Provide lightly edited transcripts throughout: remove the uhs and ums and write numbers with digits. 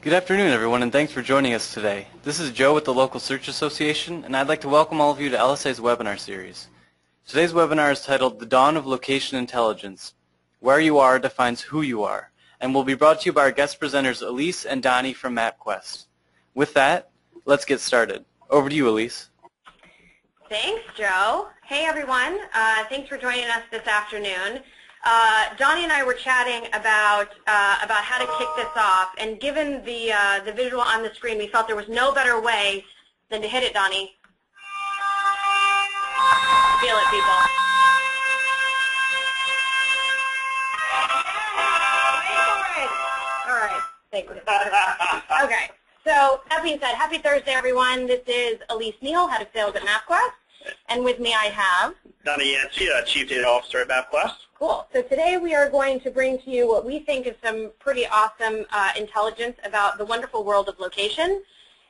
Good afternoon, everyone, and thanks for joining us today. This is Joe with the Local Search Association, and I'd like to welcome all of you to LSA's webinar series. Today's webinar is titled The Dawn of Location Intelligence. Where you are defines who you are, and will be brought to you by our guest presenters Elise and Donnie from MapQuest. With that, let's get started. Over to you, Elise. Thanks, Joe. Hey, everyone. Thanks for joining us this afternoon. Donnie and I were chatting about how to kick this off, and given the visual on the screen, we felt there was no better way than to hit it, Donnie. Feel it, people. All right. Thank you. Okay. So that being said, happy Thursday, everyone. This is Elise Neal, Head of Sales at MapQuest, and with me I have Donnie Yancey, Chief Data Officer at MapQuest. Cool. So today we are going to bring to you what we think is some pretty awesome intelligence about the wonderful world of location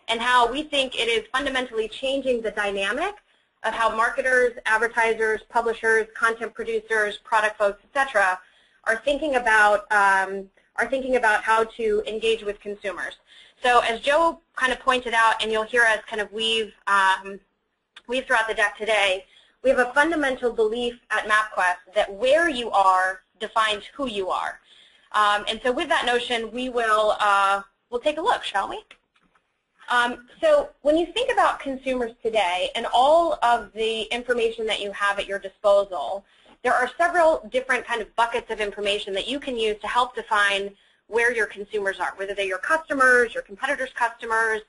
and how we think it is fundamentally changing the dynamic of how marketers, advertisers, publishers, content producers, product folks, etc., are thinking about how to engage with consumers. So as Joe kind of pointed out, and you'll hear us kind of weave throughout the deck today, we have a fundamental belief at MapQuest that where you are defines who you are. And so with that notion, we'll take a look, shall we? So when you think about consumers today and all of the information that you have at your disposal, there are several different kind of buckets of information that you can use to help define where your consumers are, whether they're your customers, your competitors' customers,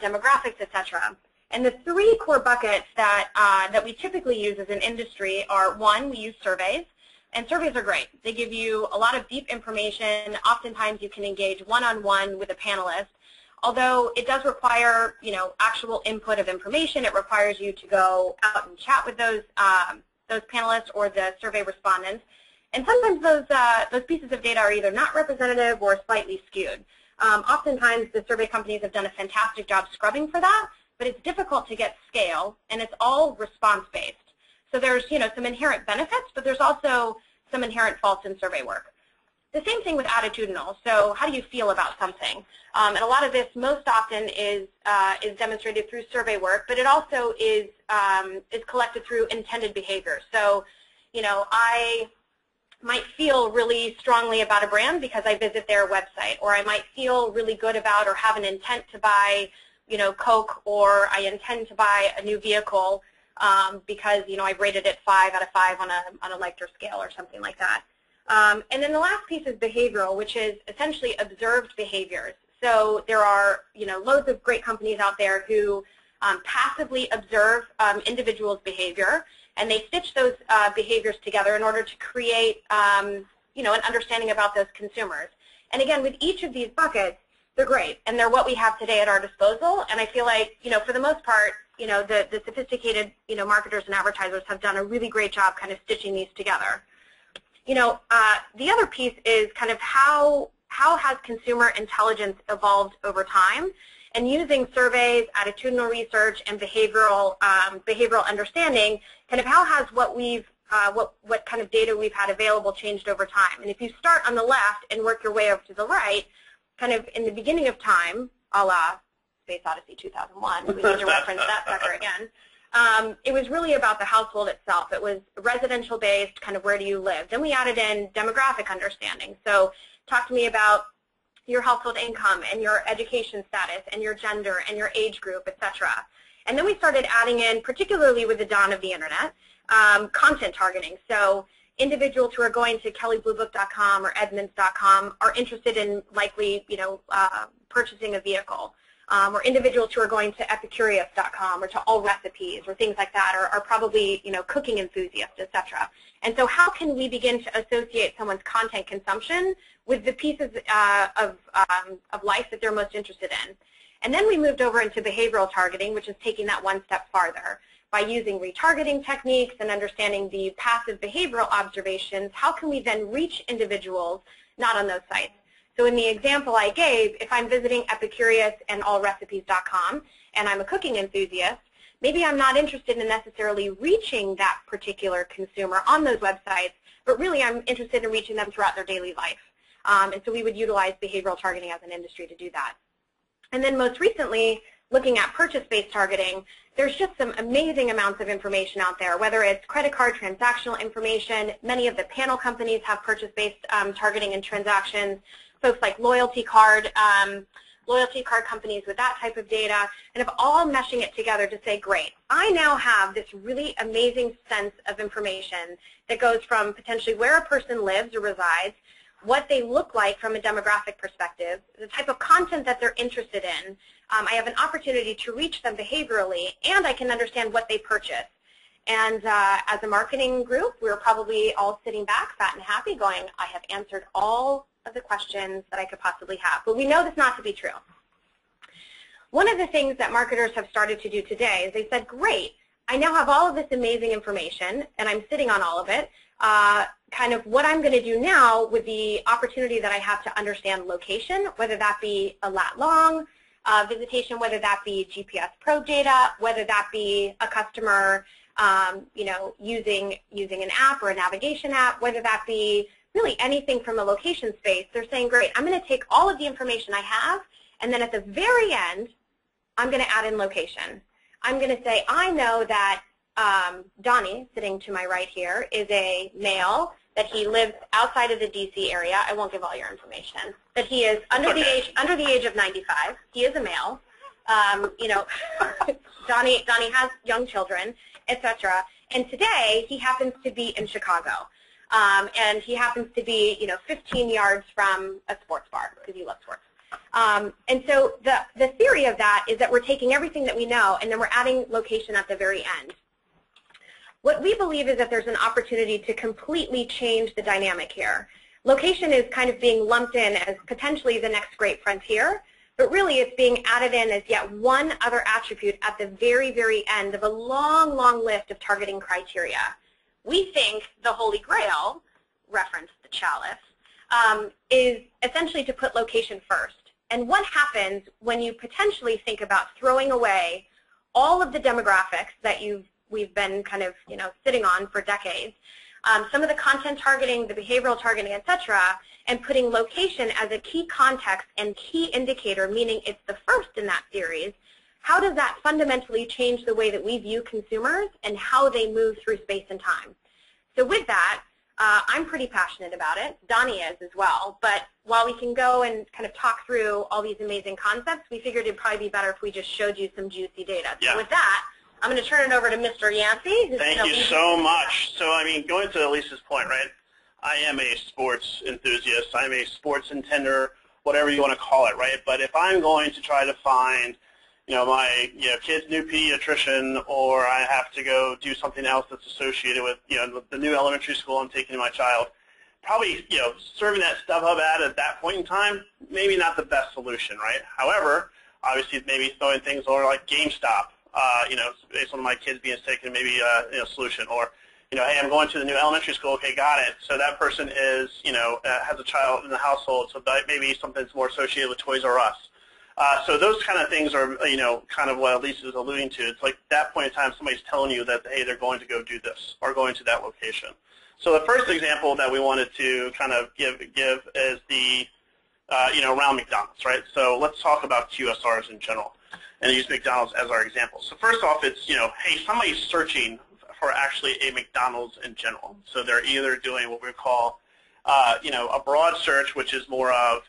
demographics, etc. And the three core buckets that we typically use as an industry are, one, we use surveys, and surveys are great. They give you a lot of deep information. Oftentimes you can engage one-on-one with a panelist. Although it does require, actual input of information, it requires you to go out and chat with those panelists or the survey respondents. And sometimes those pieces of data are either not representative or slightly skewed. Oftentimes the survey companies have done a fantastic job scrubbing for that, but it's difficult to get scale, and it's all response-based. So there's, some inherent benefits, but there's also some inherent faults in survey work. The same thing with attitudinal. So how do you feel about something? And a lot of this most often is demonstrated through survey work, but it also is collected through intended behavior. So, I might feel really strongly about a brand because I visit their website, or I might feel really good about or have an intent to buy, Coke, or I intend to buy a new vehicle because, I've rated it 5 out of 5 on a Likert scale or something like that. And then the last piece is behavioral, which is essentially observed behaviors. So there are, loads of great companies out there who passively observe individuals' behavior, and they stitch those behaviors together in order to create, an understanding about those consumers. And again, with each of these buckets, they're great, and they're what we have today at our disposal. And I feel like, for the most part, the sophisticated, marketers and advertisers have done a really great job kind of stitching these together. The other piece is kind of how has consumer intelligence evolved over time, and using surveys, attitudinal research, and behavioral understanding, kind of how has what kind of data we've had available changed over time. And if you start on the left and work your way over to the right, kind of in the beginning of time, a la Space Odyssey 2001, we need to reference that sucker again. It was really about the household itself. It was residential based, kind of where do you live. Then we added in demographic understanding. So talk to me about your household income and your education status and your gender and your age group, etc. And then we started adding in, particularly with the dawn of the internet, content targeting. So individuals who are going to kellybluebook.com or edmunds.com are interested in likely, purchasing a vehicle. Or individuals who are going to epicurious.com or to all recipes or things like that are probably, cooking enthusiasts, etc. And so how can we begin to associate someone's content consumption with the pieces of life that they're most interested in? And then we moved over into behavioral targeting, which is taking that one step farther. By using retargeting techniques and understanding the passive behavioral observations, how can we then reach individuals not on those sites? So in the example I gave, if I'm visiting Epicurious and allrecipes.com and I'm a cooking enthusiast, maybe I'm not interested in necessarily reaching that particular consumer on those websites, but really I'm interested in reaching them throughout their daily life. And so we would utilize behavioral targeting as an industry to do that. And then most recently, looking at purchase-based targeting, there's just some amazing amounts of information out there, whether it's credit card transactional information. Many of the panel companies have purchase-based targeting and transactions, folks like loyalty card companies with that type of data, and of all meshing it together to say, great, I now have this really amazing sense of information that goes from potentially where a person lives or resides, what they look like from a demographic perspective, the type of content that they're interested in. I have an opportunity to reach them behaviorally, and I can understand what they purchase. And as a marketing group, we're probably all sitting back, fat and happy, going, I have answered all of the questions that I could possibly have. But we know this not to be true. One of the things that marketers have started to do today is they said, great, I now have all of this amazing information, and I'm sitting on all of it. Kind of what I'm going to do now with the opportunity that I have to understand location, whether that be a lat long visitation, whether that be GPS probe data, whether that be a customer using an app or a navigation app, whether that be really anything from a location space. They're saying, great, I'm going to take all of the information I have, and then at the very end, I'm going to add in location. I'm going to say, I know that Donnie, sitting to my right here, is a male, that he lives outside of the DC area. I won't give all your information. That he is under the age of 95. He is a male. Donnie has young children, etc. And today he happens to be in Chicago, and he happens to be 15 yards from a sports bar because he loves sports. And so the theory of that is that we're taking everything that we know and then we're adding location at the very end. What we believe is that there's an opportunity to completely change the dynamic here. Location is kind of being lumped in as potentially the next great frontier, but really it's being added in as yet one other attribute at the very, very end of a long, long list of targeting criteria. We think the Holy Grail, reference the chalice, is essentially to put location first. And what happens when you potentially think about throwing away all of the demographics that we've been kind of sitting on for decades, some of the content targeting, the behavioral targeting, etc., and putting location as a key context and key indicator, meaning it's the first in that series. How does that fundamentally change the way that we view consumers and how they move through space and time? So with that, I'm pretty passionate about it. Donnie is as well. But while we can go and kind of talk through all these amazing concepts, we figured it'd probably be better if we just showed you some juicy data. So with that, I'm going to turn it over to Mr. Yancey. Thank you so much. So, I mean, going to Elisa's point, right, I am a sports enthusiast. I'm a sports intender, whatever you want to call it, right? But if I'm going to try to find, my kid's new pediatrician, or I have to go do something else that's associated with, the new elementary school I'm taking my child, probably, serving that StubHub ad at that point in time, maybe not the best solution, right? However, obviously, maybe throwing things over like GameStop, based on my kids being sick, and maybe a solution, or hey, I'm going to the new elementary school. Okay, got it. So that person is has a child in the household, so that maybe something's more associated with Toys R Us. So those kind of things are kind of what Lisa is alluding to. It's like that point in time somebody's telling you that hey, they're going to go do this or going to that location. So the first example that we wanted to kind of give is the around McDonald's, right? So let's talk about QSRs in general and use McDonald's as our example. So first off, it's, hey, somebody's searching for actually a McDonald's in general. So they're either doing what we call, a broad search, which is more of,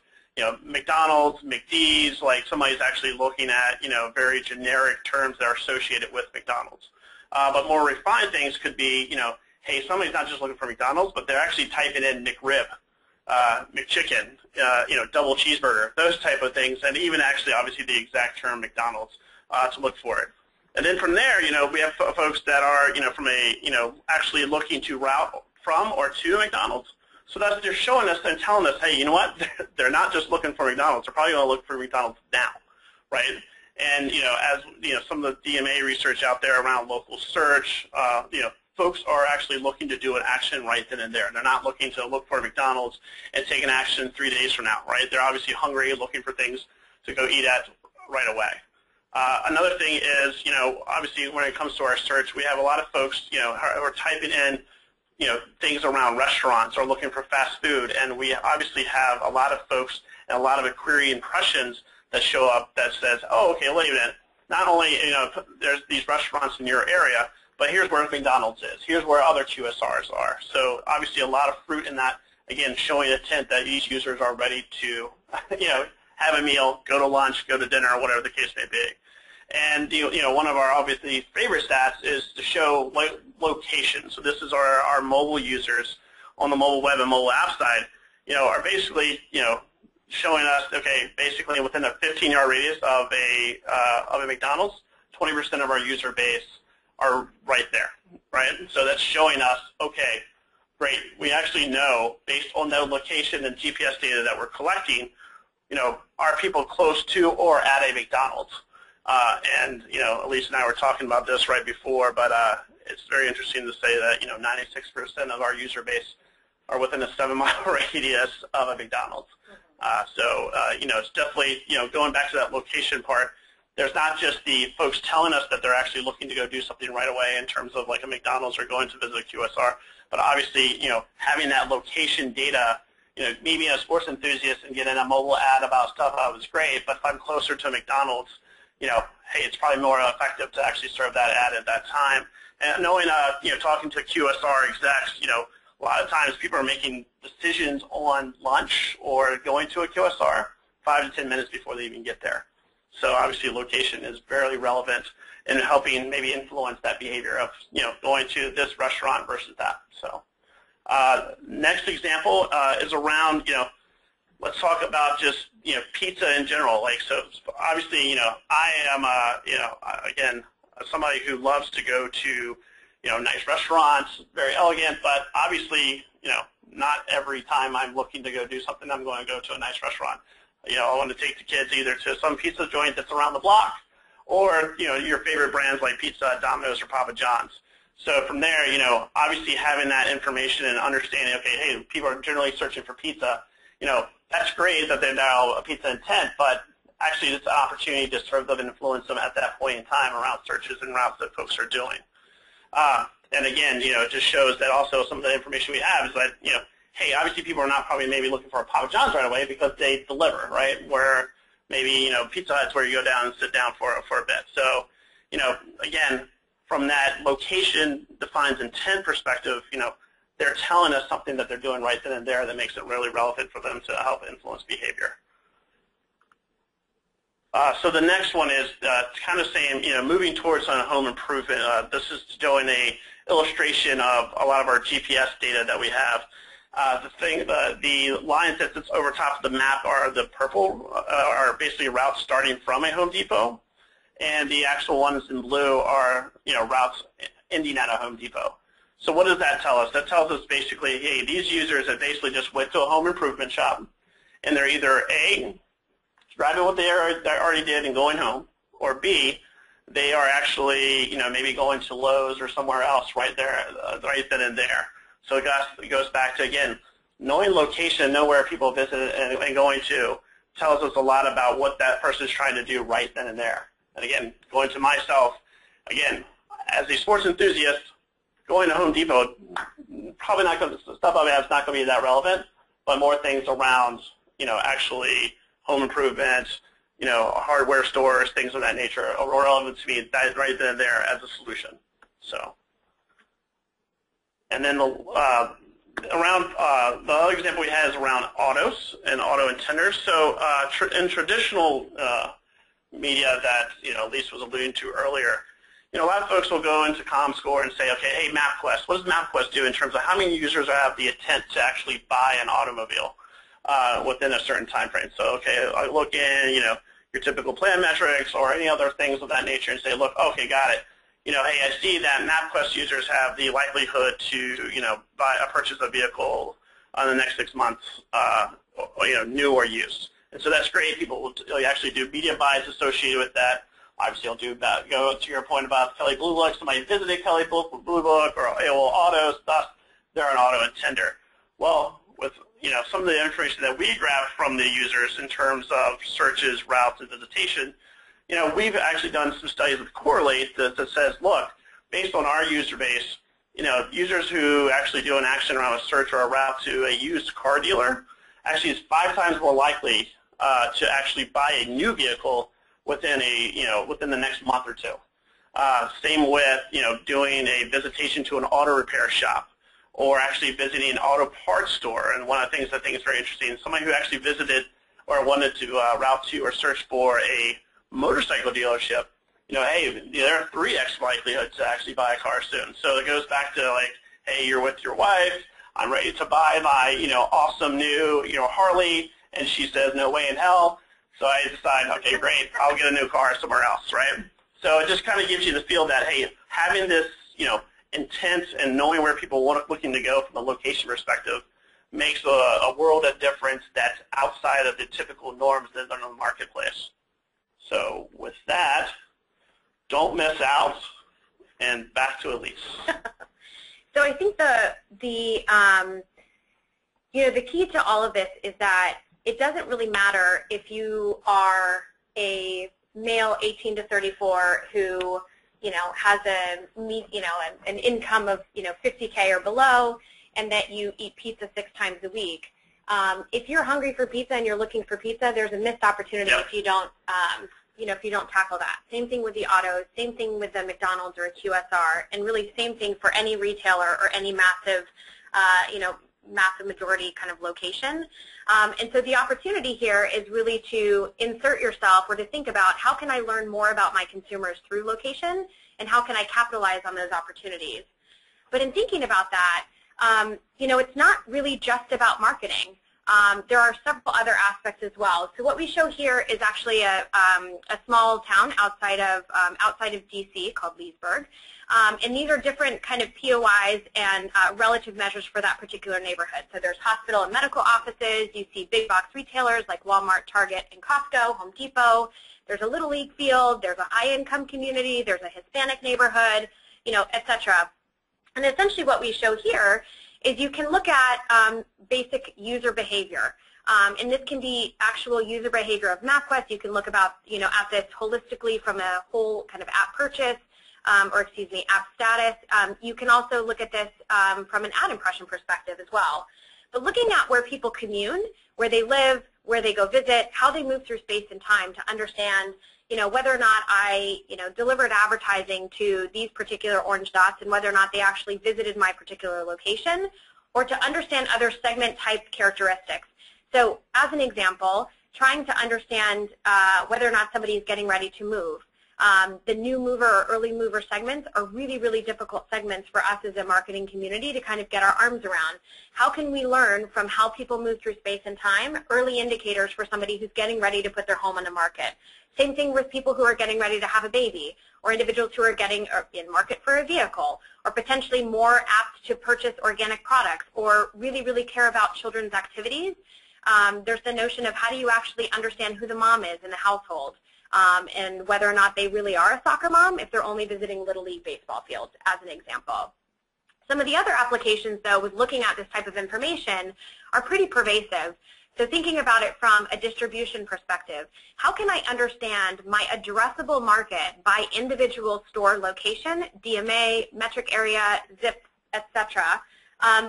McDonald's, McD's, like somebody's actually looking at, very generic terms that are associated with McDonald's. But more refined things could be, hey, somebody's not just looking for McDonald's, but they're actually typing in McRib, McChicken, double cheeseburger, those type of things, and even actually, obviously, the exact term McDonald's to look for it. And then from there, we have folks that are, from a, actually looking to route from or to McDonald's. So that's they're showing us and telling us, hey, you know what? They're not just looking for McDonald's. They're probably going to look for McDonald's now, right? And as some of the DMA research out there around local search, folks are actually looking to do an action right then and there. They're not looking to look for McDonald's and take an action 3 days from now, right? They're obviously hungry, looking for things to go eat at right away. Another thing is, obviously when it comes to our search, we have a lot of folks, who are typing in things around restaurants or looking for fast food, and we obviously have a lot of folks and a lot of query impressions that show up that says, oh, okay, wait a minute, not only there's these restaurants in your area, but here's where McDonald's is. Here's where other QSRs are. So obviously a lot of fruit in that, again, showing intent that these users are ready to have a meal, go to lunch, go to dinner, or whatever the case may be. And one of our obviously favorite stats is to show location. So this is our mobile users on the mobile web and mobile app side, are basically showing us, okay, basically within a 15-yard radius of a McDonald's, 20% of our user base are right there, right? So that's showing us, okay, great. We actually know, based on the location and GPS data that we're collecting, are people close to or at a McDonald's? And Elise and I were talking about this right before, but it's very interesting to say that 96% of our user base are within a 7-mile radius of a McDonald's. So it's definitely going back to that location part. There's not just the folks telling us that they're actually looking to go do something right away in terms of like a McDonald's or going to visit a QSR, but obviously having that location data. Me being a sports enthusiast and getting a mobile ad about stuff was great, but if I'm closer to McDonald's, hey, it's probably more effective to actually serve that ad at that time. And knowing, talking to QSR execs, a lot of times people are making decisions on lunch or going to a QSR 5 to 10 minutes before they even get there. So obviously location is very relevant in helping maybe influence that behavior of, going to this restaurant versus that. So next example is around, let's talk about just, pizza in general. Like, so obviously, I am, again, somebody who loves to go to, nice restaurants, very elegant, but obviously, not every time I'm looking to go do something, I'm going to go to a nice restaurant. I want to take the kids either to some pizza joint that's around the block or, your favorite brands like Pizza, Domino's, or Papa John's. So from there, obviously having that information and understanding, okay, hey, people are generally searching for pizza, that's great that they're now a pizza intent, but actually it's an opportunity to serve them and influence them at that point in time around searches and routes that folks are doing. And again, it just shows that also some of the information we have is that, hey, obviously people are not probably maybe looking for a Papa John's right away because they deliver, right? Where maybe, Pizza Hut's where you go down and sit down for a bit. So, again, from that location defines intent perspective, they're telling us something that they're doing right then and there that makes it really relevant for them to help influence behavior. So the next one is kind of saying, moving towards home improvement. This is showing a illustration of a lot of our GPS data that we have. The lines that sits over top of the map are the purple, are basically routes starting from a Home Depot, and the actual ones in blue are routes ending at a Home Depot. So what does that tell us? That tells us basically, hey, these users have basically just went to a home improvement shop, and they're either A, driving what they already did and going home, or B, they are actually maybe going to Lowe's or somewhere else right there, right then and there. So it goes back to, again, knowing location, know where people visit and going to tells us a lot about what that person is trying to do right then and there. And again, going to myself, again, as a sports enthusiast, going to Home Depot, probably not going to, stuff I have is not going to be that relevant, but more things around, actually home improvement, hardware stores, things of that nature are relevant to me right then and there as a solution. So. And then the other example we had is around autos and auto intenders. So in traditional media that Lisa was alluding to earlier, a lot of folks will go into ComScore and say, okay, hey, MapQuest, what does MapQuest do in terms of how many users have the intent to actually buy an automobile within a certain time frame? So, okay, I look in, your typical plan metrics or any other things of that nature and say, look, okay, got it. Hey, I see that MapQuest users have the likelihood to, purchase a vehicle in the next 6 months, new or used. And so that's great. People will actually do media buys associated with that. Obviously, I'll do that. Go to your point about Kelly Blue Book. Somebody visited Kelly Blue Book or AOL Autos, thus they're an auto intender. Well, with some of the information that we grab from the users in terms of searches, routes, and visitation, we've actually done some studies with Correlate that says, look, based on our user base, users who actually do an action around a search or a route to a used car dealer actually is 5 times more likely to actually buy a new vehicle within within the next month or two. Same with doing a visitation to an auto repair shop, or actually visiting an auto parts store. And one of the things I think is very interesting, somebody who actually visited or wanted to route to or search for a motorcycle dealership, hey, there are 3x likelihood to actually buy a car soon. So it goes back to like, hey, you're with your wife, I'm ready to buy my awesome new Harley, and she says no way in hell. So I decide, okay, great, I'll get a new car somewhere else, right? So it just kind of gives you the feel that, hey, having this intent and knowing where people are looking to go from a location perspective makes a world of difference that's outside of the typical norms that are in the marketplace. So with that, don't miss out, and back to Elise. So I think the key to all of this is that it doesn't really matter if you are a male 18 to 34 who has an income of 50K or below, and that you eat pizza 6 times a week. If you're hungry for pizza and you're looking for pizza, there's a missed opportunity if you don't if you don't tackle that. Same thing with the autos, same thing with the McDonald's or a QSR, and really same thing for any retailer or any massive massive majority kind of location. And so the opportunity here is really to insert yourself or to think about how can I learn more about my consumers through location, and how can I capitalize on those opportunities. But in thinking about that, it's not really just about marketing. There are several other aspects as well. So what we show here is actually a small town outside of DC called Leesburg. And these are different kind of POIs and relative measures for that particular neighborhood. So there's hospital and medical offices. You see big box retailers like Walmart, Target, and Costco, Home Depot. There's a Little League field. There's a high-income community. There's a Hispanic neighborhood, et cetera. And essentially what we show here is you can look at basic user behavior. And this can be actual user behavior of MapQuest. You can look at this holistically from a whole kind of app purchase, app status. You can also look at this from an ad impression perspective as well. But looking at where people commune, where they live, where they go visit, how they move through space and time to understand whether or not I delivered advertising to these particular orange dots, and whether or not they actually visited my particular location, or to understand other segment type characteristics. So as an example, trying to understand whether or not somebody is getting ready to move. The new mover or early mover segments are really, really difficult segments for us as a marketing community to kind of get our arms around. How can we learn from how people move through space and time, early indicators for somebody who's getting ready to put their home on the market? Same thing with people who are getting ready to have a baby, or individuals who are getting in market for a vehicle, or potentially more apt to purchase organic products, or really, really care about children's activities. There's the notion of how do you actually understand who the mom is in the household. And whether or not they really are a soccer mom if they're only visiting Little League baseball fields, as an example. Some of the other applications, though, with looking at this type of information are pretty pervasive. So thinking about it from a distribution perspective, how can I understand my addressable market by individual store location, DMA, metric area, zip, etc.,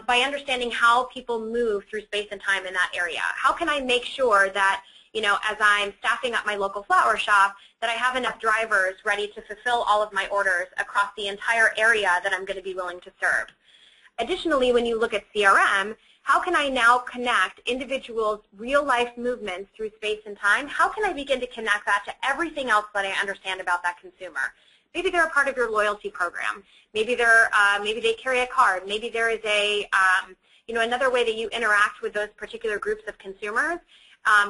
by understanding how people move through space and time in that area? How can I make sure that as I'm staffing up my local flower shop, that I have enough drivers ready to fulfill all of my orders across the entire area that I'm going to be willing to serve? Additionally, when you look at CRM, how can I now connect individuals' real-life movements through space and time? How can I begin to connect that to everything else that I understand about that consumer? Maybe they're a part of your loyalty program. Maybe they carry a card. Maybe there is a another way that you interact with those particular groups of consumers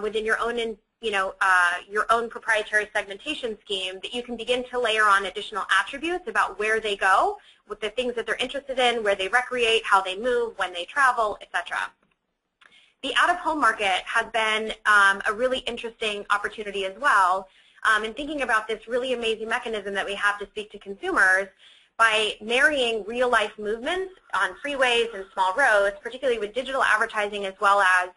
within your own proprietary segmentation scheme, that you can begin to layer on additional attributes about where they go, with the things that they're interested in, where they recreate, how they move, when they travel, etc. The out-of-home market has been a really interesting opportunity as well, in thinking about this really amazing mechanism that we have to speak to consumers by marrying real-life movements on freeways and small roads, particularly with digital advertising as well as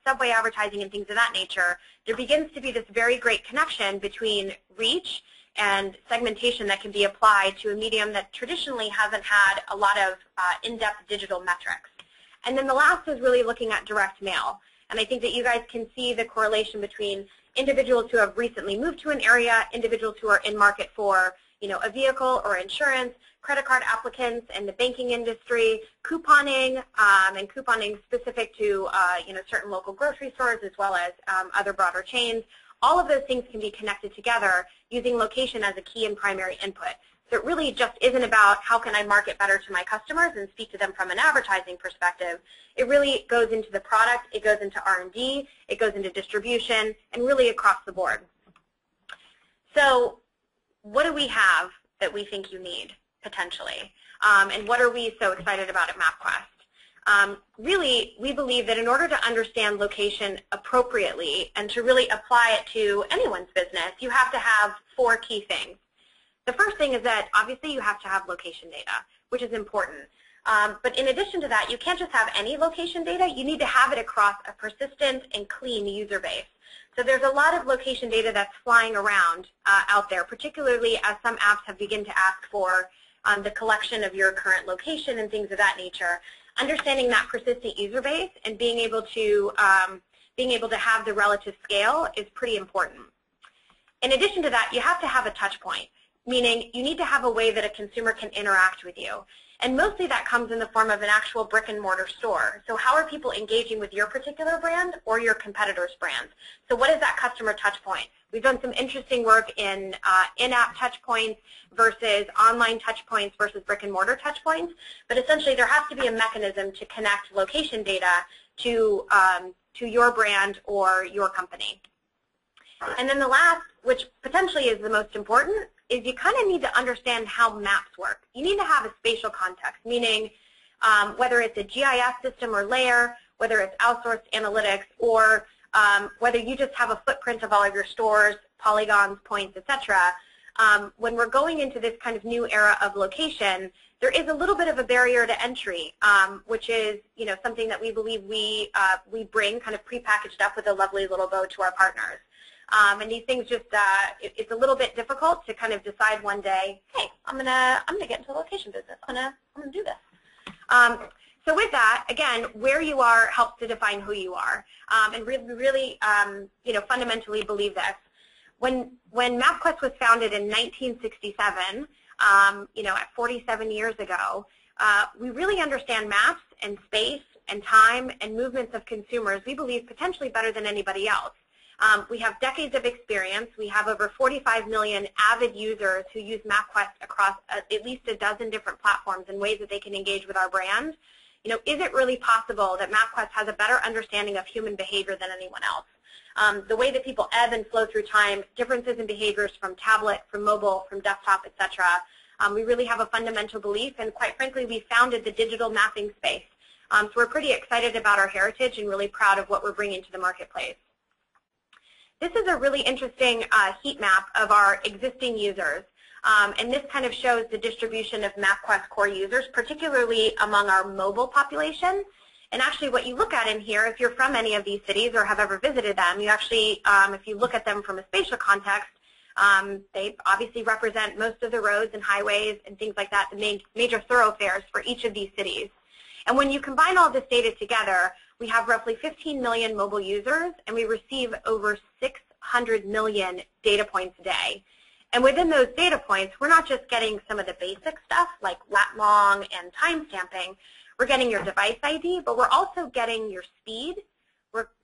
subway advertising and things of that nature. There begins to be this very great connection between reach and segmentation that can be applied to a medium that traditionally hasn't had a lot of in-depth digital metrics. And then the last is really looking at direct mail. And I think that you guys can see the correlation between individuals who have recently moved to an area, individuals who are in market for a vehicle or insurance, credit card applicants in the banking industry, couponing, and couponing specific to certain local grocery stores as well as other broader chains. All of those things can be connected together using location as a key and primary input. So it really just isn't about how can I market better to my customers and speak to them from an advertising perspective. It really goes into the product, it goes into R&D, it goes into distribution, and really across the board. So what do we have that we think you need, potentially? And what are we so excited about at MapQuest? Really, we believe that in order to understand location appropriately and to really apply it to anyone's business, you have to have 4 key things. The first thing is that obviously you have to have location data, which is important. But in addition to that, you can't just have any location data. You need to have it across a persistent and clean user base. So there's a lot of location data that's flying around out there, particularly as some apps have begun to ask for the collection of your current location and things of that nature. Understanding that persistent user base and being able to have the relative scale is pretty important. In addition to that, you have to have a touch point, meaning you need to have a way that a consumer can interact with you. And mostly that comes in the form of an actual brick and mortar store. So how are people engaging with your particular brand or your competitor's brands? So what is that customer touch point? We've done some interesting work in in-app touch points versus online touch points versus brick and mortar touch points. But essentially there has to be a mechanism to connect location data to your brand or your company. And then the last, which potentially is the most important, is you kind of need to understand how maps work. You need to have a spatial context, meaning whether it's a GIS system or layer, whether it's outsourced analytics, or whether you just have a footprint of all of your stores, polygons, points, etc. When we're going into this kind of new era of location, there is a little bit of a barrier to entry, which is something that we believe we bring kind of prepackaged up with a lovely little bow to our partners. And these things just, it's a little bit difficult to kind of decide one day, hey, I'm gonna get into the location business. I'm gonna do this. So with that, again, where you are helps to define who you are, and really, fundamentally believe this. When MapQuest was founded in 1967, at 47 years ago, we really understand maps and space and time and movements of consumers, we believe, potentially better than anybody else. We have decades of experience. We have over 45 million avid users who use MapQuest across at least a dozen different platforms in ways that they can engage with our brand. Is it really possible that MapQuest has a better understanding of human behavior than anyone else? The way that people ebb and flow through time, differences in behaviors from tablet, from mobile, from desktop, etc. We really have a fundamental belief, and quite frankly, we founded the digital mapping space. So we're pretty excited about our heritage and really proud of what we're bringing to the marketplace. This is a really interesting heat map of our existing users, and this kind of shows the distribution of MapQuest core users, particularly among our mobile population. And actually what you look at in here, if you're from any of these cities or have ever visited them, you actually, if you look at them from a spatial context, they obviously represent most of the roads and highways and things like that, the major thoroughfares for each of these cities. And when you combine all this data together, we have roughly 15 million mobile users, and we receive over 600 million data points a day. And within those data points, we're not just getting some of the basic stuff like lat long and time stamping. We're getting your device ID, but we're also getting your speed.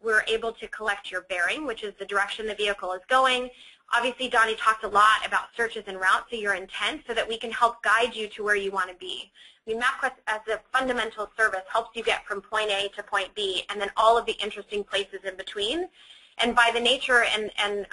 We're able to collect your bearing, which is the direction the vehicle is going. Obviously, Donnie talked a lot about searches and routes, so your intent, so that we can help guide you to where you want to be. I mean, MapQuest as a fundamental service helps you get from point A to point B, and then all of the interesting places in between. And by the nature and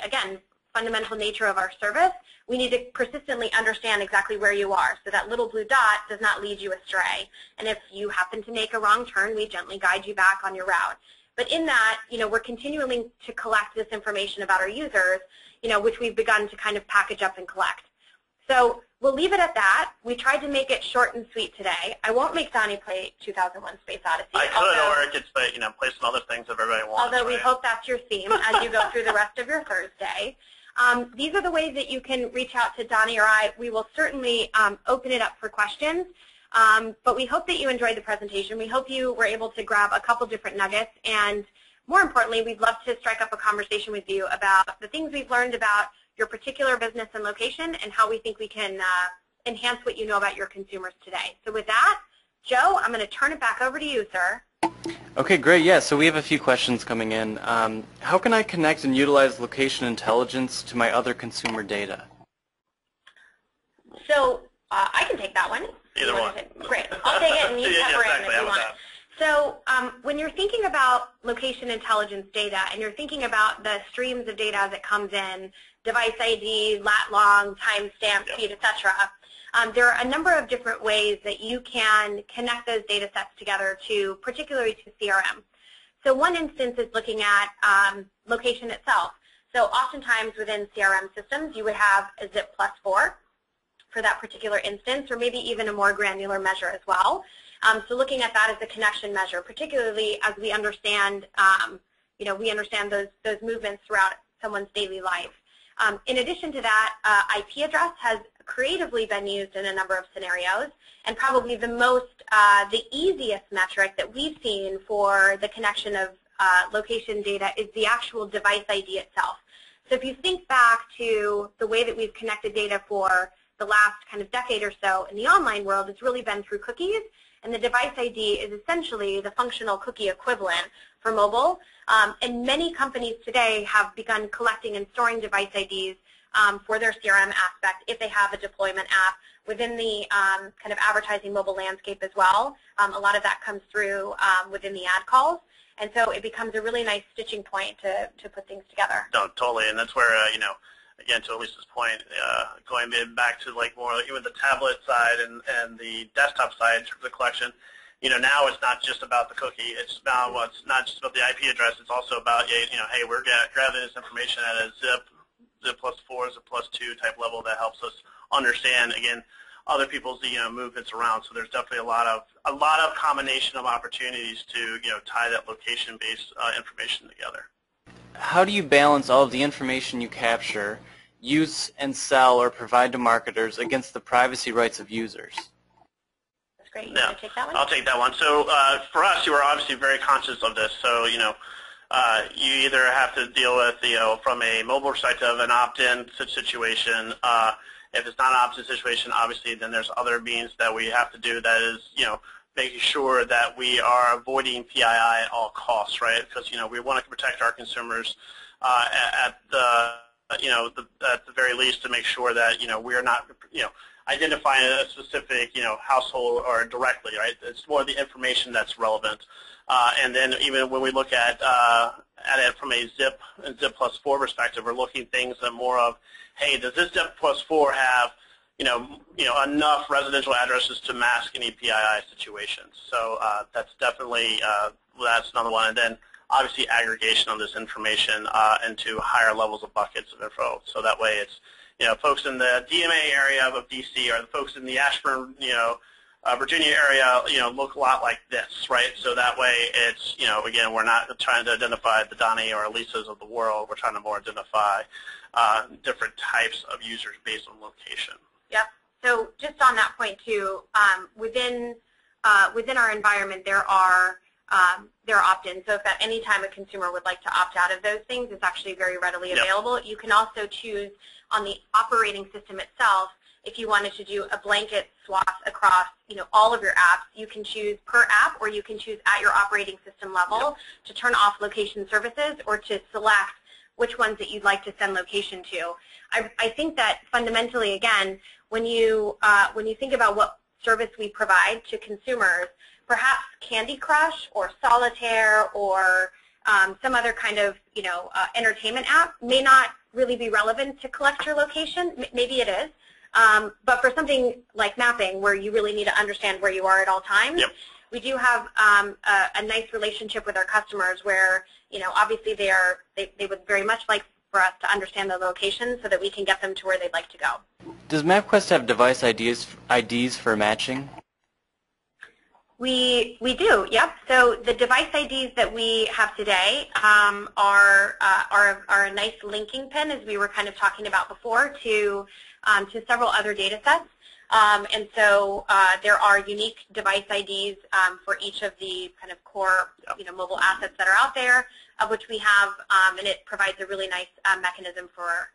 again, fundamental nature of our service, we need to persistently understand exactly where you are, so that little blue dot does not lead you astray. And if you happen to make a wrong turn, we gently guide you back on your route. But in that, we're continuing to collect this information about our users, which we've begun to kind of package up and collect. So we'll leave it at that. We tried to make it short and sweet today. I won't make Donnie play 2001 Space Odyssey. I could, or it could play some other things if everybody wants. Although we hope that's your theme as you go through the rest of your Thursday. These are the ways that you can reach out to Donnie or I. We will certainly open it up for questions, but we hope that you enjoyed the presentation. We hope you were able to grab a couple different nuggets, and more importantly, we'd love to strike up a conversation with you about the things we've learned about your particular business and location and how we think we can enhance what you know about your consumers today. So with that, Joe, I'm going to turn it back over to you, sir. Okay, great. Yeah, so we have a few questions coming in. How can I connect and utilize location intelligence to my other consumer data? So I can take that one. Either one. Great. I'll take it and you Yeah, cover it exactly. if you want. So when you're thinking about location intelligence data and you're thinking about the streams of data as it comes in, device ID, lat long, timestamp, speed, etc., there are a number of different ways that you can connect those data sets together to, particularly to CRM. So one instance is looking at location itself. So oftentimes within CRM systems, you would have a zip +4 for that particular instance, or maybe even a more granular measure as well. So looking at that as a connection measure, particularly as we understand, we understand those movements throughout someone's daily life. In addition to that, IP address has creatively been used in a number of scenarios, and probably the easiest metric that we've seen for the connection of location data is the actual device ID itself. So if you think back to the way that we've connected data for the last kind of decade or so in the online world, it's really been through cookies, and the device ID is essentially the functional cookie equivalent for mobile. And many companies today have begun collecting and storing device IDs for their CRM aspect if they have a deployment app within the kind of advertising mobile landscape as well. A lot of that comes through within the ad calls. And so it becomes a really nice stitching point to put things together. No, totally. And that's where, again, to Elisa's point, going back to like more even the tablet side and the desktop side in terms of collection, now it's not just about the cookie. It's now it's not just about the IP address. It's also about, hey, we're grabbing this information at a zip +4, zip +2 type level that helps us understand, again, other people's movements around. So there's definitely a lot of combination of opportunities to tie that location-based information together. How do you balance all of the information you capture, use and sell or provide to marketers against the privacy rights of users? That's great. You want to take that one? I'll take that one. So for us, you are obviously very conscious of this. So you either have to deal with from a mobile perspective an opt-in situation. If it's not an opt-in situation, obviously, then there's other means that we have to do. That is, making sure that we are avoiding PII at all costs, right? Because we want to protect our consumers at the very least to make sure that we are not identifying a specific household or directly, right? It's more the information that's relevant. And then even when we look at it from a zip and zip +4 perspective, we're looking at things that more of, hey, does this zip +4 have enough residential addresses to mask any PII situations? So that's definitely that's another one. And then obviously aggregation of this information into higher levels of buckets of info. So that way it's folks in the DMA area of DC or the folks in the Ashburn Virginia area look a lot like this, right? So that way it's again, we're not trying to identify the Donnie or Elisas of the world. We're trying to more identify different types of users based on location. Yep. So just on that point too, within our environment there are opt-ins. So if at any time a consumer would like to opt out of those things, it's actually very readily available. Yep. You can also choose on the operating system itself. If you wanted to do a blanket swath across, all of your apps, you can choose per app, or you can choose at your operating system level to turn off location services or to select which ones that you'd like to send location to. I think that fundamentally, again, when you think about what service we provide to consumers, perhaps Candy Crush or Solitaire or some other kind of entertainment app may not really be relevant to collect your location. Maybe it is. But for something like mapping, where you really need to understand where you are at all times, we do have a nice relationship with our customers where, obviously they would very much like for us to understand the location so that we can get them to where they'd like to go. Does MapQuest have device IDs for matching? We do, yep. So the device IDs that we have today are a nice linking pin, as we were kind of talking about before, to several other data sets. And so there are unique device IDs for each of the kind of core mobile assets that are out there, of which we have, and it provides a really nice mechanism for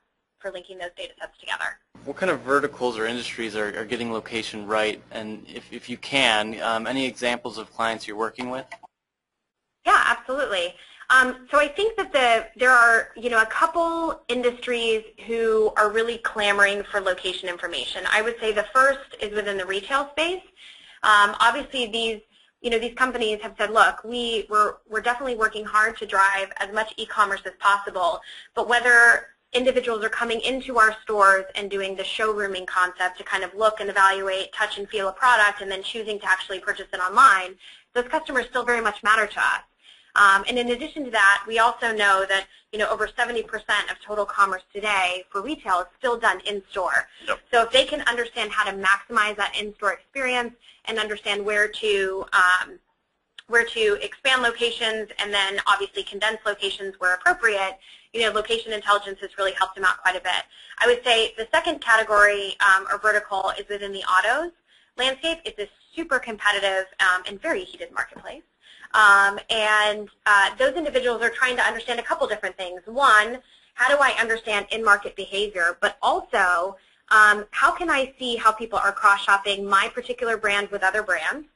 linking those data sets together. What kind of verticals or industries are getting location right? And if you can, any examples of clients you're working with? Yeah, absolutely. So I think that there are a couple industries who are really clamoring for location information. I would say the first is within the retail space. Obviously, these companies have said, look, we're definitely working hard to drive as much e-commerce as possible, but whether individuals are coming into our stores and doing the showrooming concept to kind of look and evaluate, touch and feel a product, and then choosing to actually purchase it online, those customers still very much matter to us. And in addition to that, we also know that over 70% of total commerce today for retail is still done in-store. Yep. So if they can understand how to maximize that in-store experience and understand where to expand locations and then obviously condense locations where appropriate, location intelligence has really helped them out quite a bit. I would say the second category or vertical is within the autos landscape. It's a super competitive and very heated marketplace. And those individuals are trying to understand a couple different things. One, how do I understand in-market behavior, but also how can I see how people are cross-shopping my particular brand with other brands?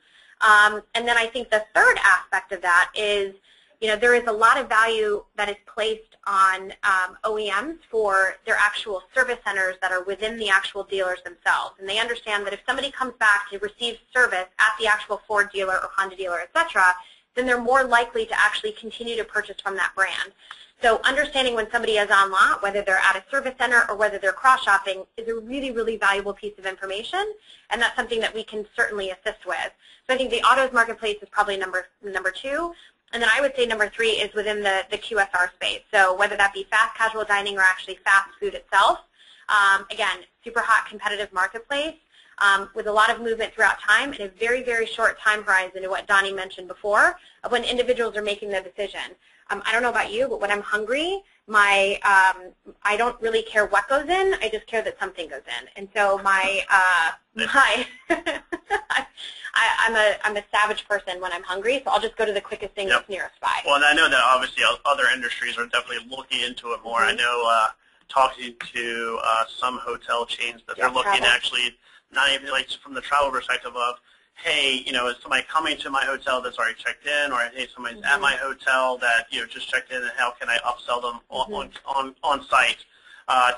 And then I think the third aspect of that is, there is a lot of value that is placed on OEMs for their actual service centers that are within the actual dealers themselves. And they understand that if somebody comes back to receive service at the actual Ford dealer or Honda dealer, et cetera, then they're more likely to actually continue to purchase from that brand. So understanding when somebody is on lot, whether they're at a service center or whether they're cross-shopping, is a really, really valuable piece of information, and that's something that we can certainly assist with. So I think the autos marketplace is probably number two, and then I would say number three is within the QSR space. So whether that be fast casual dining or actually fast food itself, again, super hot competitive marketplace. With a lot of movement throughout time and a very, very short time horizon to what Donnie mentioned before of when individuals are making the decision. I don't know about you, but when I'm hungry, I don't really care what goes in. I just care that something goes in. And so I'm a savage person when I'm hungry, so I'll just go to the quickest thing that's nearest by. Well, and I know that obviously other industries are definitely looking into it more. I know talking to some hotel chains that they're looking actually not even like from the travel perspective of, hey, is somebody coming to my hotel that's already checked in, or hey, somebody's at my hotel that just checked in, and how can I upsell them on site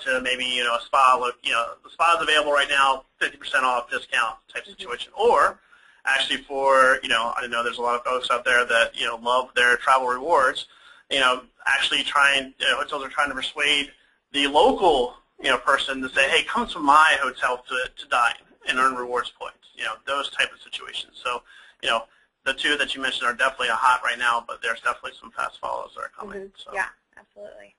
to maybe a spa? Look, the spa is available right now, 50% off discount type situation, or actually for I know there's a lot of folks out there that love their travel rewards. Actually hotels are trying to persuade the local person to say, hey, come to my hotel to dine and earn rewards points. Those type of situations. So, the two that you mentioned are definitely hot right now, but there's definitely some fast follows that are coming. So. Yeah, absolutely.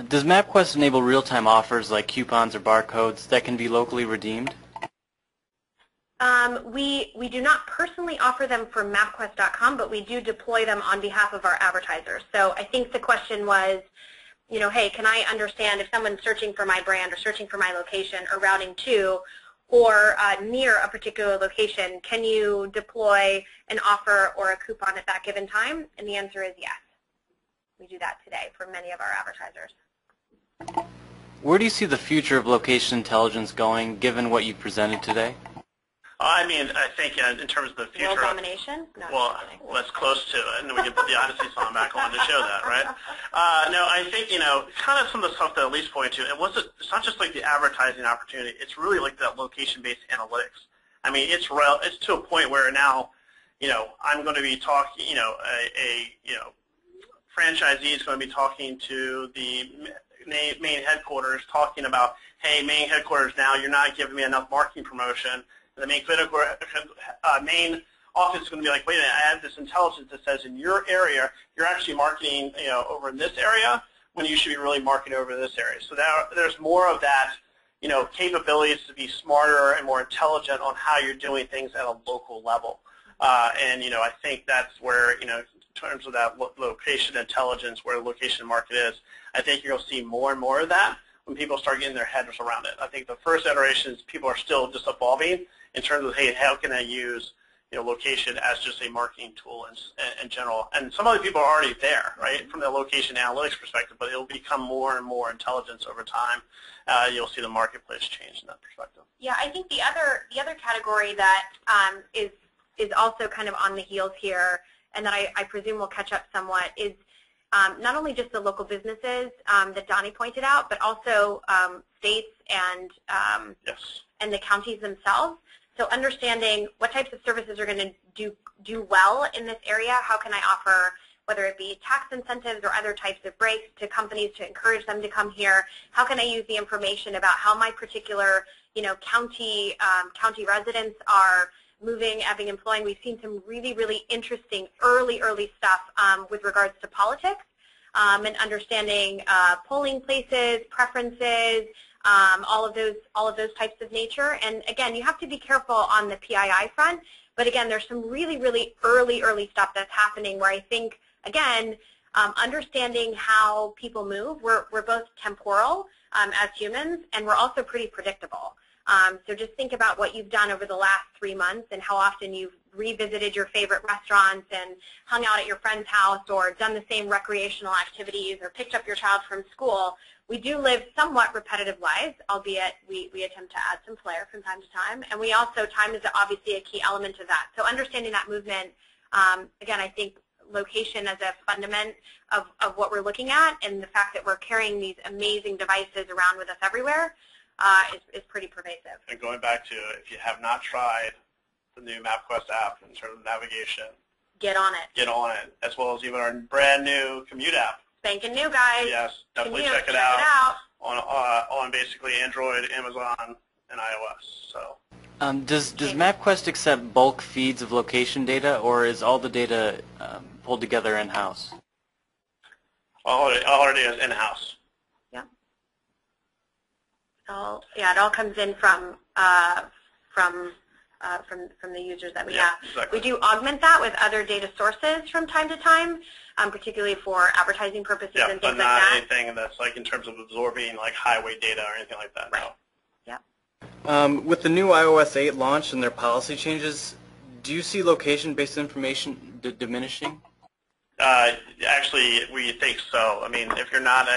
Does MapQuest enable real-time offers like coupons or barcodes that can be locally redeemed? We do not personally offer them for MapQuest.com, but we do deploy them on behalf of our advertisers. So I think the question was, hey, can I understand if someone's searching for my brand or searching for my location or routing to or near a particular location, can you deploy an offer or a coupon at that given time? And the answer is yes. We do that today for many of our advertisers. Where do you see the future of location intelligence going, given what you presented today? I mean, I think in terms of the future. World domination? No, well, that's close to it, and we can put the Odyssey song back on to show that, right? No, I think kind of some of the stuff that Elise pointed to. It's not just like the advertising opportunity. It's really like that location-based analytics. I mean, it's to a point where now, I'm going to be talking. Franchisee is going to be talking to the main headquarters, talking about, hey, main headquarters, now you're not giving me enough marketing promotion. The main office is going to be like, wait a minute, I have this intelligence that says in your area, you're actually marketing, over in this area when you should be really marketing over this area. So there's more of that, capabilities to be smarter and more intelligent on how you're doing things at a local level. And I think that's where in terms of that location intelligence, where the location market is, I think you're going to see more and more of that when people start getting their heads around it. I think the first iterations, people are still just evolving in terms of, hey, how can I use location as just a marketing tool in general. And some other people are already there, right, from the location analytics perspective, but it'll become more and more intelligence over time. You'll see the marketplace change in that perspective. Yeah, I think the other category that is also kind of on the heels here, and that I presume will catch up somewhat, is not only just the local businesses that Donnie pointed out, but also states and the counties themselves. So understanding what types of services are going to do well in this area, how can I offer, whether it be tax incentives or other types of breaks to companies to encourage them to come here, how can I use the information about how my particular county residents are moving, ebbing, and flowing. We've seen some really, really interesting early stuff with regards to politics and understanding polling places, preferences, all of those types of nature. And again, you have to be careful on the PII front, but again, there's some really, really early stuff that's happening where I think, again, understanding how people move, we're both temporal as humans, and we're also pretty predictable. So just think about what you've done over the last 3 months and how often you've revisited your favorite restaurants and hung out at your friend's house or done the same recreational activities or picked up your child from school. We do live somewhat repetitive lives, albeit we attempt to add some flair from time to time. And we also, time is obviously a key element of that. So understanding that movement, again, I think location as a fundament of what we're looking at, and the fact that we're carrying these amazing devices around with us everywhere is pretty pervasive. And going back to, if you have not tried the new MapQuest app in terms of navigation, get on it. Get on it, as well as even our brand new commute app. Spanking new, guys. Yes, definitely check it out. On basically Android, Amazon, and iOS. So. Does MapQuest accept bulk feeds of location data, or is all the data pulled together in-house? All it is in-house. Yeah. It all comes in from the users that we have. Exactly. We do augment that with other data sources from time to time, particularly for advertising purposes and things like that. But not anything that's like in terms of absorbing like highway data or anything like that. Right. No. With the new iOS 8 launch and their policy changes, do you see location-based information diminishing? Actually, we think so. I mean, if you're not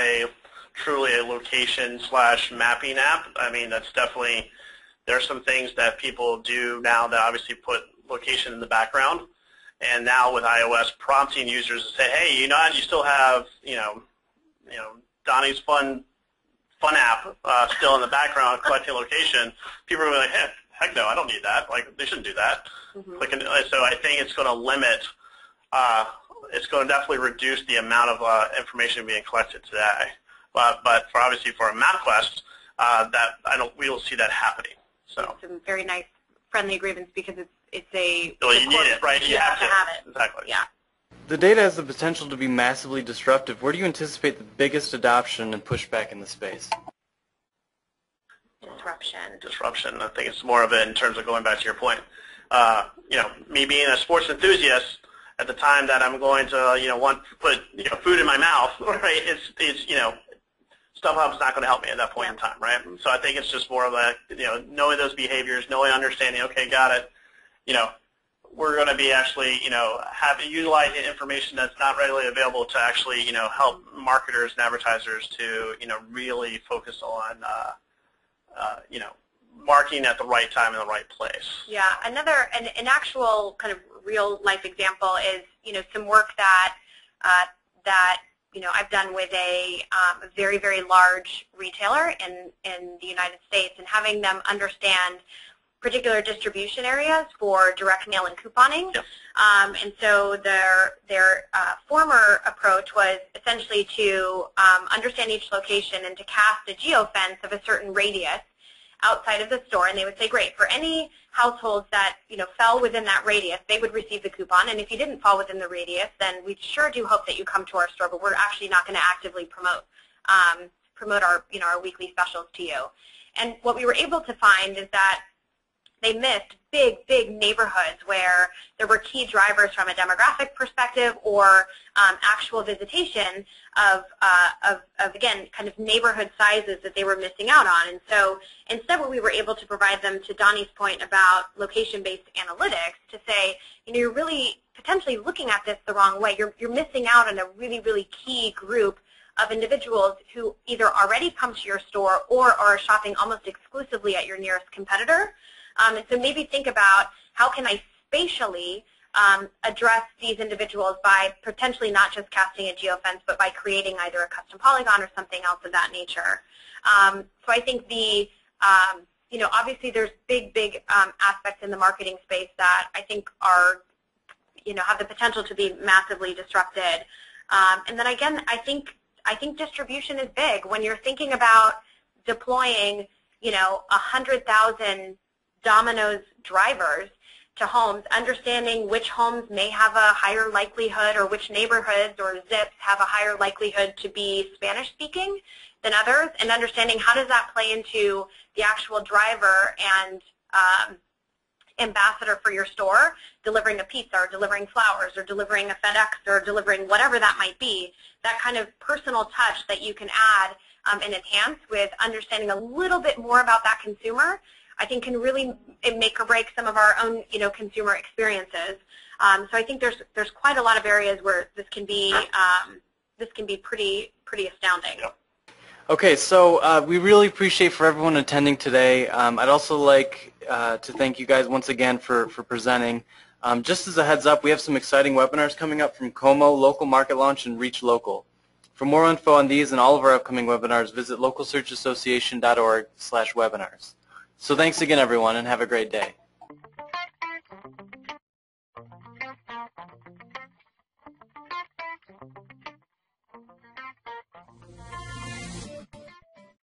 truly a location/mapping app, I mean, that's definitely, there are some things that people do now that obviously put location in the background. And now with iOS prompting users to say, hey, you still have, Donnie's fun app still in the background collecting location, people are like, hey, heck no, I don't need that. Like, they shouldn't do that. Mm-hmm. So I think it's going to limit, it's going to definitely reduce the amount of information being collected today. But for obviously for a MapQuest, we don't see that happening. So some very nice friendly agreements because it's a. Well, you need it, right? You have to have it. Exactly. Yeah. The data has the potential to be massively disruptive. Where do you anticipate the biggest adoption and pushback in the space? Disruption. I think it's more of it in terms of going back to your point. Me being a sports enthusiast, at the time that I'm going to, want to put food in my mouth, right? It's StubHub's not going to help me at that point in time, right? So I think it's just more of a, knowing those behaviors, knowing, understanding. Okay, got it. We're going to be actually, utilizing information that's not readily available to actually, help marketers and advertisers to, really focus on, marketing at the right time in the right place. Yeah, an actual kind of real life example is, some work that I've done with a very, very large retailer in the United States, and having them understand particular distribution areas for direct mail and couponing. Yep. And so their former approach was essentially to understand each location and to cast a geofence of a certain radius outside of the store, and they would say, great, for any households that fell within that radius, they would receive the coupon, and if you didn't fall within the radius, then we sure do hope that you come to our store, but we're actually not going to actively promote our weekly specials to you. And what we were able to find is that they missed big neighborhoods where there were key drivers from a demographic perspective or actual visitation of again, kind of neighborhood sizes that they were missing out on. And so instead what we were able to provide them, to Donnie's point about location-based analytics, to say, you're really potentially looking at this the wrong way. You're missing out on a really key group of individuals who either already come to your store or are shopping almost exclusively at your nearest competitor. And so maybe think about, how can I spatially address these individuals by potentially not just casting a geofence, but by creating either a custom polygon or something else of that nature. So I think obviously there's big aspects in the marketing space that I think are, have the potential to be massively disrupted. And then again, I think distribution is big. When you're thinking about deploying, 100,000 Domino's drivers to homes, understanding which homes may have a higher likelihood, or which neighborhoods or zips have a higher likelihood to be Spanish-speaking than others, and understanding how does that play into the actual driver and ambassador for your store, delivering a pizza or delivering flowers or delivering a FedEx or delivering whatever that might be. That kind of personal touch that you can add and enhance with understanding a little bit more about that consumer, I think can really make or break some of our own, consumer experiences. So I think there's quite a lot of areas where this can be pretty astounding. Yeah. Okay, so we really appreciate for everyone attending today. I'd also like to thank you guys once again for presenting. Just as a heads up, we have some exciting webinars coming up from Como, Local Market Launch, and Reach Local. For more info on these and all of our upcoming webinars, visit localsearchassociation.org/webinars. So thanks again, everyone, and have a great day.